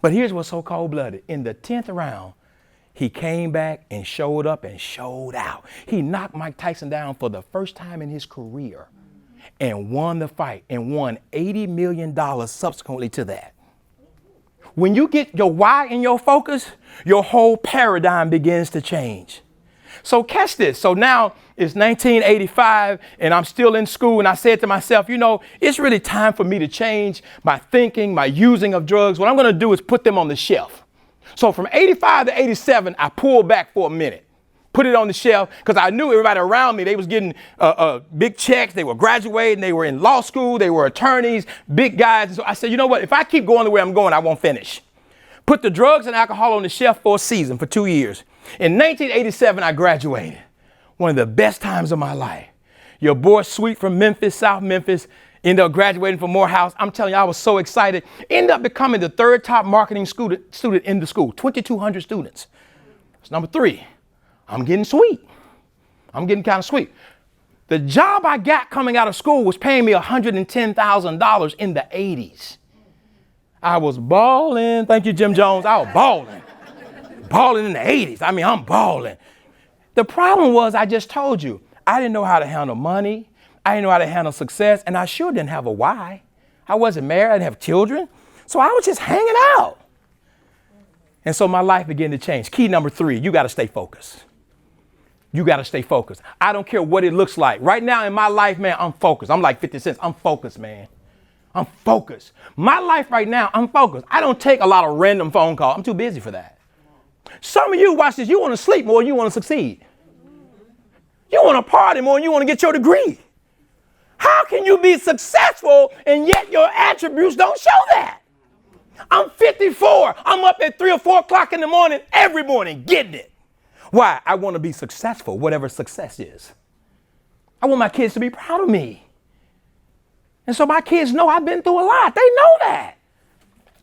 But here's what's so cold-blooded. In the 10th round, he came back and showed up and showed out. He knocked Mike Tyson down for the first time in his career and won the fight and won $80 million subsequently to that. When you get your why in your focus, your whole paradigm begins to change. So catch this. So now it's 1985 and I'm still in school, and I said to myself, you know, it's really time for me to change my thinking, my using of drugs. What I'm going to do is put them on the shelf. So from 85 to 87, I pulled back for a minute, put it on the shelf, because I knew everybody around me, they was getting big checks. They were graduating. They were in law school. They were attorneys, big guys. And so I said, you know what? If I keep going the way I'm going, I won't finish. Put the drugs and alcohol on the shelf for a season, for 2 years. In 1987, I graduated. One of the best times of my life. Your boy Sweet from Memphis, South Memphis, ended up graduating from Morehouse. I'm telling you, I was so excited. Ended up becoming the third top marketing student in the school, 2,200 students. That's number 3. I'm getting sweet. I'm getting kind of sweet. The job I got coming out of school was paying me $110,000 in the 80s. I was balling. Thank you, Jim Jones. I was balling. Balling in the 80s. I mean, I'm balling. The problem was, I just told you, I didn't know how to handle money. I didn't know how to handle success. And I sure didn't have a why. I wasn't married. I didn't have children. So I was just hanging out. And so my life began to change. Key number 3, you got to stay focused. You got to stay focused. I don't care what it looks like. Right now in my life, man, I'm focused. I'm like 50 Cent. I'm focused, man. I'm focused. My life right now, I'm focused. I don't take a lot of random phone calls. I'm too busy for that. Some of you, watch this, you want to sleep more than you want to succeed. You want to party more than you want to get your degree. How can you be successful and yet your attributes don't show that? I'm 54. I'm up at 3 or 4 o'clock in the morning, every morning, getting it. Why? I want to be successful, whatever success is. I want my kids to be proud of me. And so my kids know I've been through a lot. They know that.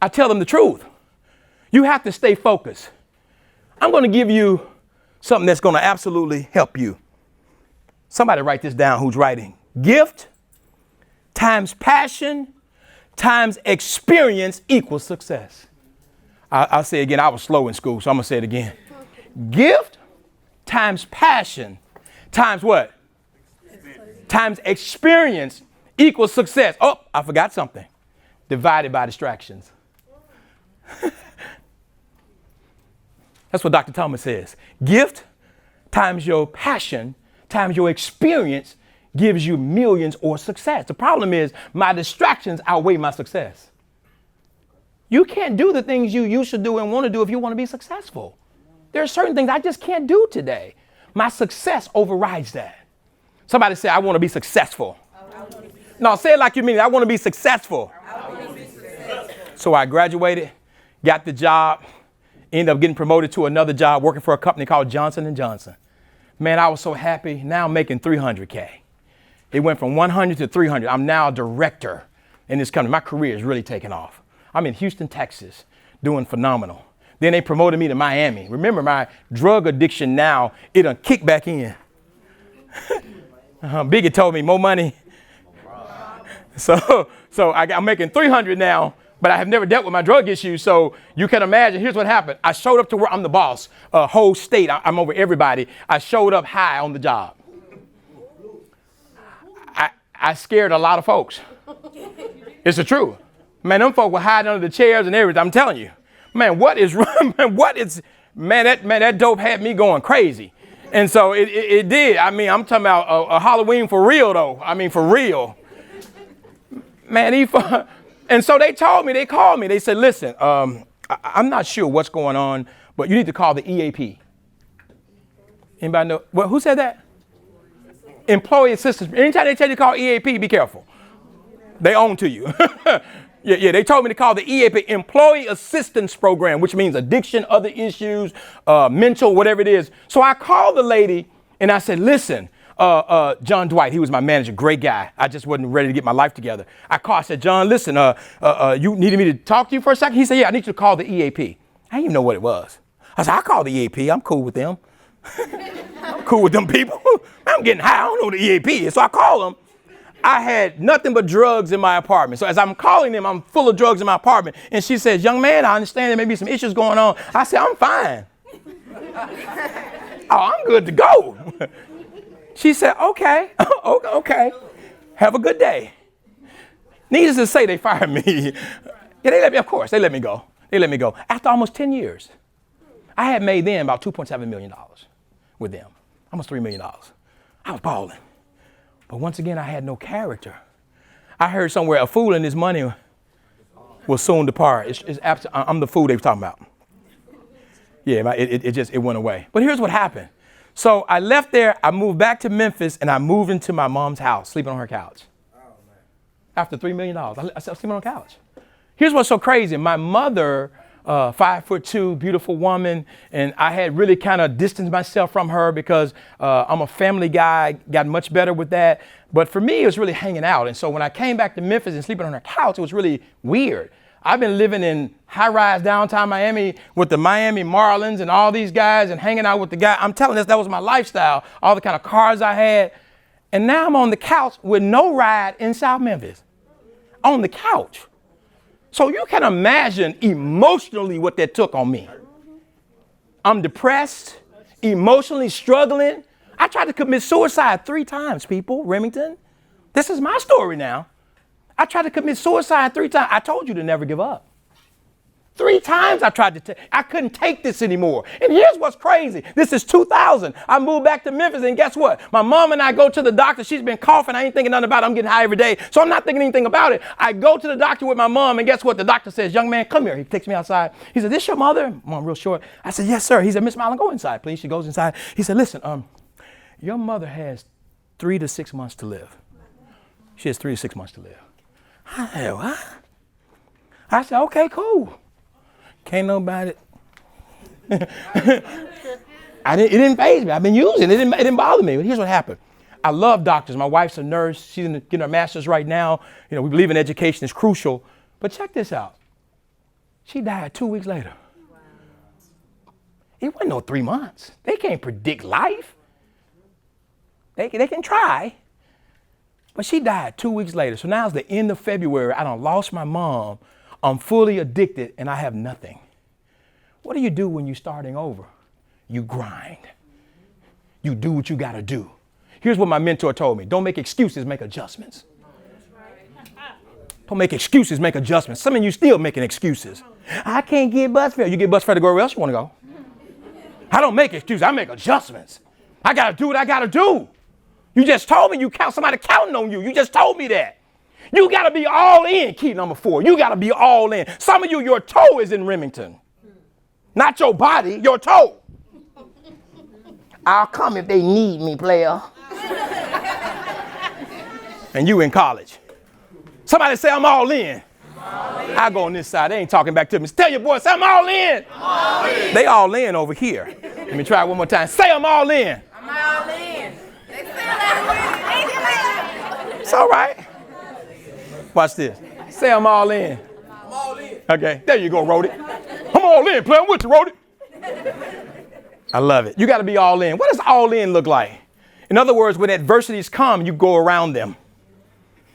I tell them the truth. You have to stay focused. I'm going to give you something that's going to absolutely help you. Somebody write this down who's writing. Gift times passion times experience equals success. I'll say it again. I was slow in school, so I'm going to say it again. Gift times passion times what? Times experience equals success. Oh, I forgot something. Divided by distractions. That's what Dr. Thomas says. Gift times your passion times your experience gives you millions or success. The problem is my distractions outweigh my success. You can't do the things you used to do and want to do if you want to be successful. There are certain things I just can't do today. My success overrides that. Somebody say, I want to be successful. No, say it like you mean it. I want to be successful. So I graduated, got the job, ended up getting promoted to another job, working for a company called Johnson & Johnson. Man, I was so happy. Now I'm making $300K. It went from 100 to 300. I'm now a director in this company. My career is really taking off. I'm in Houston, Texas, doing phenomenal. Then they promoted me to Miami. Remember, my drug addiction now, it done kicked back in. Biggie told me more money. So I'm making 300 now, but I have never dealt with my drug issues. So you can imagine, here's what happened. I showed up to where I'm the boss, whole state. I'm over everybody. I showed up high on the job. I scared a lot of folks. It's the truth. Man, them folk were hiding under the chairs and everything. I'm telling you, man, that dope had me going crazy. And so it did. I mean, I'm talking about a Halloween for real though. I mean, for real. Man, and so they called me. They said, listen, I'm not sure what's going on, but you need to call the EAP. Anybody know? Well, who said that? Employee assistance. Anytime they tell you to call EAP, be careful. They own to you. Yeah, they told me to call the EAP, Employee Assistance Program, which means addiction, other issues, mental, whatever it is. So I called the lady and I said, listen, John Dwight, he was my manager, great guy. I just wasn't ready to get my life together. I said, John, listen, you needed me to talk to you for a second? He said, yeah, I need you to call the EAP. I didn't even know what it was. I said, I'll call the EAP. I'm cool with them. I'm cool with them people. I'm getting high. I don't know what the EAP is. So I call them. I had nothing but drugs in my apartment. So as I'm calling them, I'm full of drugs in my apartment. And she says, young man, I understand there may be some issues going on. I said, I'm fine. Oh, I'm good to go. She said, okay, okay. Have a good day. Needless to say, they fired me. Yeah, they let me, of course, they let me go. They let me go. After almost 10 years, I had made then about $2.7 million with them. Almost $3 million. I was balling. But once again, I had no character. I heard somewhere a fool and his money will soon depart. I'm the fool they were talking about. Yeah, it went away. But here's what happened. So I left there, I moved back to Memphis, and I moved into my mom's house, sleeping on her couch. After $3 million, I was sleeping on a couch. Here's what's so crazy. My mother, 5'2", beautiful woman, and I had really kind of distanced myself from her because I'm a family guy, got much better with that. But for me, it was really hanging out. And so when I came back to Memphis and sleeping on her couch, it was really weird. I've been living in high-rise downtown Miami with the Miami Marlins and all these guys and hanging out with the guy. I'm telling you, that was my lifestyle, all the kind of cars I had. And now I'm on the couch with no ride in South Memphis. On the couch. So you can imagine emotionally what that took on me. I'm depressed, emotionally struggling. I tried to commit suicide 3 times, people, Remington. This is my story now. I tried to commit suicide 3 times. I told you to never give up. 3 times I tried to I couldn't take this anymore. And here's what's crazy. This is 2000. I moved back to Memphis, and guess what? My mom and I go to the doctor. She's been coughing. I ain't thinking nothing about it. I'm getting high every day. So I'm not thinking anything about it. I go to the doctor with my mom, and guess what? The doctor says, young man, come here. He takes me outside. He said, this your mother? Mom, real short. I said, yes, sir. He said, Miss Marlin, go inside, please. She goes inside. He said, listen, your mother has 3 to 6 months to live. She has 3 to 6 months to live. I said, what? I said, okay, cool. Can't nobody. It didn't faze me. I've been using it. It didn't bother me. But here's what happened. I love doctors. My wife's a nurse. She's getting her master's right now. You know, we believe in education is crucial. But check this out. She died 2 weeks later. Wow. It wasn't no 3 months. They can't predict life. They can try. But she died 2 weeks later. So now it's the end of February. I done lost my mom. I'm fully addicted and I have nothing. What do you do when you're starting over? You grind. You do what you got to do. Here's what my mentor told me. Don't make excuses, make adjustments. Don't make excuses, make adjustments. Some of you still making excuses. I can't get bus fare. You get bus fare to go where else you want to go. I don't make excuses. I make adjustments. I got to do what I got to do. You just told me you count somebody counting on you. You just told me that. You got to be all in, key number 4. You got to be all in. Some of you, your toe is in Remington. Not your body, your toe. I'll come if they need me, player. And you in college. Somebody say, I'm all in. I go on this side. They ain't talking back to me. Tell your boy, say, I'm all in. I'm all in. They all in over here. Let me try it one more time. Say, I'm all in. I'm all in. It's all right. Watch this. Say I'm all in. I'm all in. Okay, there you go, Rody. I'm all in, play. I'm with you, Rody. I love it. You got to be all in. What does all in look like? In other words, when adversities come, you go around them.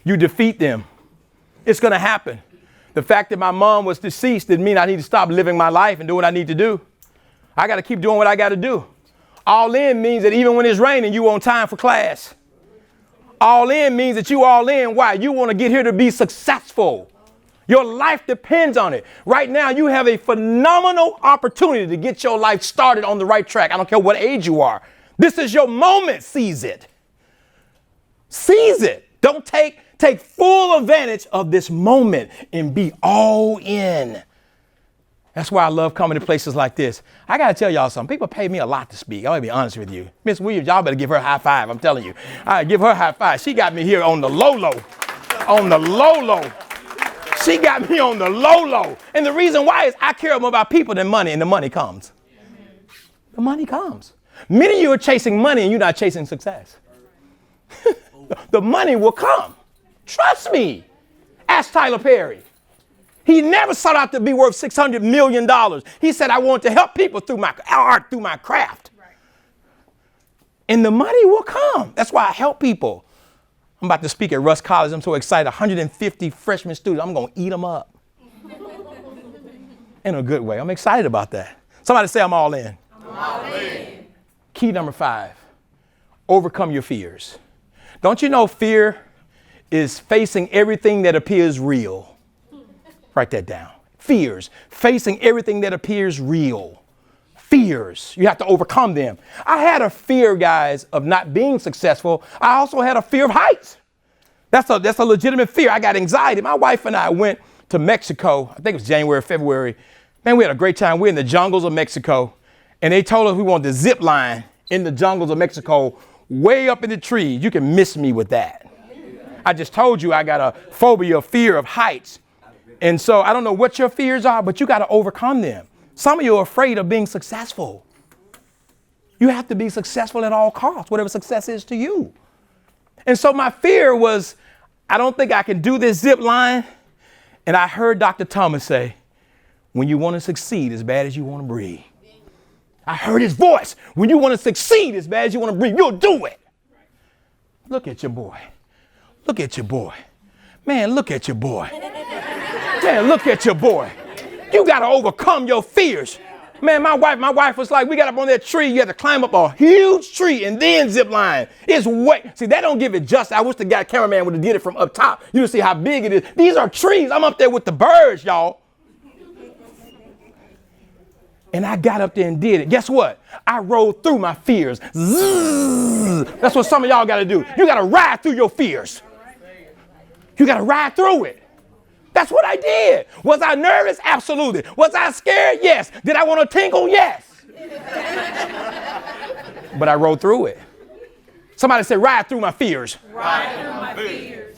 You defeat them. It's going to happen. The fact that my mom was deceased didn't mean I need to stop living my life and do what I need to do. I got to keep doing what I got to do. All in means that even when it's raining, you on time for class. All in means that you all in. Why? You want to get here to be successful. Your life depends on it. Right now, you have a phenomenal opportunity to get your life started on the right track. I don't care what age you are. This is your moment. Seize it. Seize it. Don't take full advantage of this moment and be all in. That's why I love coming to places like this. I got to tell y'all something. People pay me a lot to speak. I'll be honest with you. Miss Williams, y'all better give her a high five. I'm telling you. All right, give her a high five. She got me here on the low. On the low. She got me on the low. And the reason why is I care more about people than money, and the money comes. The money comes. Many of you are chasing money and you're not chasing success. The money will come. Trust me. Ask Tyler Perry. He never sought out to be worth $600 million. He said, I want to help people through my art, through my craft. Right. And the money will come. That's why I help people. I'm about to speak at Russ College. I'm so excited. 150 freshman students. I'm going to eat them up. In a good way. I'm excited about that. Somebody say I'm all in. I'm all in. Key number 5, overcome your fears. Don't you know fear is facing everything that appears real? Write that down. Fears, facing everything that appears real. Fears, you have to overcome them. I had a fear, guys, of not being successful. I also had a fear of heights. That's a legitimate fear. I got anxiety. My wife and I went to Mexico. I think it was January, February. Man, we had a great time. We're in the jungles of Mexico, and they told us we wanted to zip line in the jungles of Mexico, way up in the trees. You can miss me with that. I just told you I got a phobia, fear of heights. And so I don't know what your fears are, but you got to overcome them. Some of you are afraid of being successful. You have to be successful at all costs, whatever success is to you. And so my fear was, I don't think I can do this zip line. And I heard Dr. Thomas say, when you want to succeed as bad as you want to breathe. I heard his voice. When you want to succeed as bad as you want to breathe, you'll do it. Look at your boy. Look at your boy. Man, look at your boy. Man, look at your boy. You got to overcome your fears. Man, my wife was like, we got up on that tree. You had to climb up a huge tree and then zip line. It's way. See, that don't give it justice. I wish the cameraman would have did it from up top. You would see how big it is. These are trees. I'm up there with the birds, y'all. And I got up there and did it. Guess what? I rode through my fears. Zzz. That's what some of y'all got to do. You got to ride through your fears. You got to ride through it. That's what I did. Was I nervous? Absolutely. Was I scared? Yes. Did I want to tingle? Yes. But I rode through it. Somebody said, ride through my fears. Ride through my fears.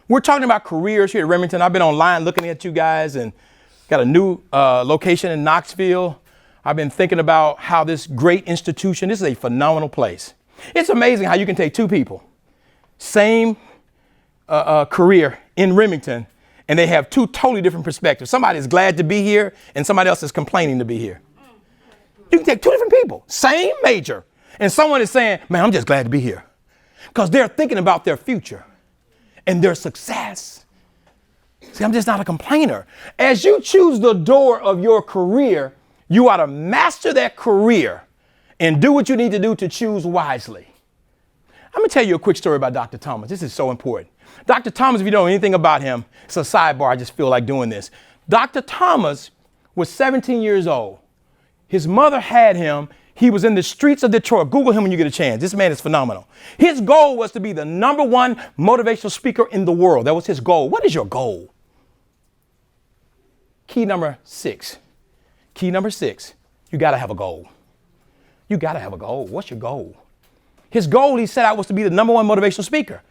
We're talking about careers here at Remington. I've been online looking at you guys and got a new location in Knoxville. I've been thinking about how this great institution, this is a phenomenal place. It's amazing how you can take two people, same career in Remington, and they have two totally different perspectives. Somebody is glad to be here and somebody else is complaining to be here. You can take two different people, same major, and someone is saying, man, I'm just glad to be here because they're thinking about their future and their success. See, I'm just not a complainer. As you choose the door of your career, you ought to master that career and do what you need to do to choose wisely. I'm going to tell you a quick story about Dr. Thomas. This is so important. Dr. Thomas, if you don't know anything about him, it's a sidebar. I just feel like doing this. Dr. Thomas was 17 years old. His mother had him. He was in the streets of Detroit. Google him when you get a chance. This man is phenomenal. His goal was to be the #1 motivational speaker in the world. That was his goal. What is your goal? Key number 6. Key number 6. You got to have a goal. You got to have a goal. What's your goal? His goal, he set out, was to be the #1 motivational speaker.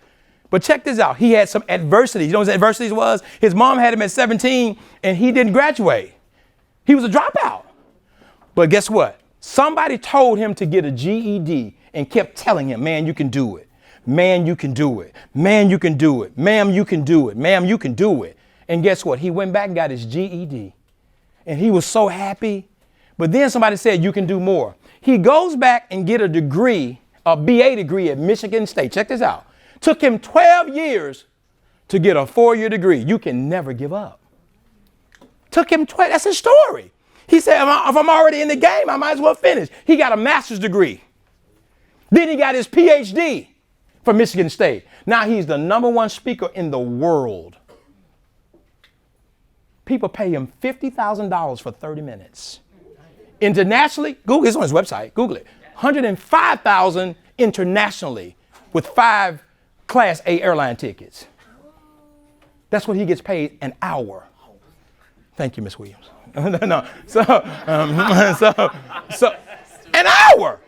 But check this out. He had some adversity. You know what his adversities was? His mom had him at 17 and he didn't graduate. He was a dropout. But guess what? Somebody told him to get a GED and kept telling him, man, you can do it. Man, you can do it. Man, you can do it. Ma'am, you can do it. Ma'am, you can do it. And guess what? He went back and got his GED. And he was so happy. But then somebody said, you can do more. He goes back and get a degree, a BA degree at Michigan State. Check this out. Took him 12 years to get a 4-year degree. You can never give up. Took him 12. That's his story. He said, if I'm already in the game, I might as well finish. He got a master's degree. Then he got his PhD from Michigan State. Now he's the #1 speaker in the world. People pay him $50,000 for 30 minutes. Internationally, Google, it's on his website, Google it. $105,000 internationally with 5 Class A airline tickets. That's what he gets paid an hour. Thank you, Miss Williams. No. So an hour.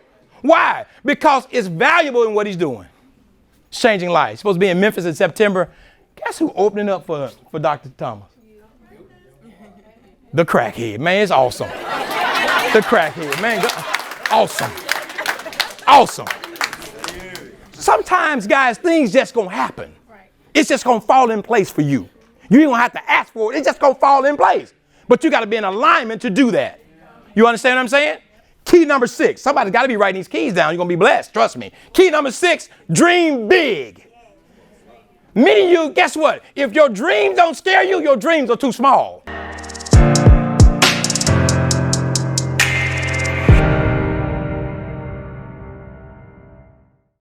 Why? Because it's valuable in what he's doing. It's changing lives. Supposed to be in Memphis in September. Guess who opening up for Dr. Thomas? The crackhead. Man, it's awesome. The crackhead. Man, awesome. Awesome. Sometimes, guys, things just gonna happen. It's just gonna fall in place for you. You ain't gonna have to ask for it. It's just gonna fall in place. But you gotta be in alignment to do that. You understand what I'm saying? Key number 6. Somebody's got to be writing these keys down. You're going to be blessed. Trust me. Key number 6, dream big. Many of you, guess what? If your dreams don't scare you, your dreams are too small.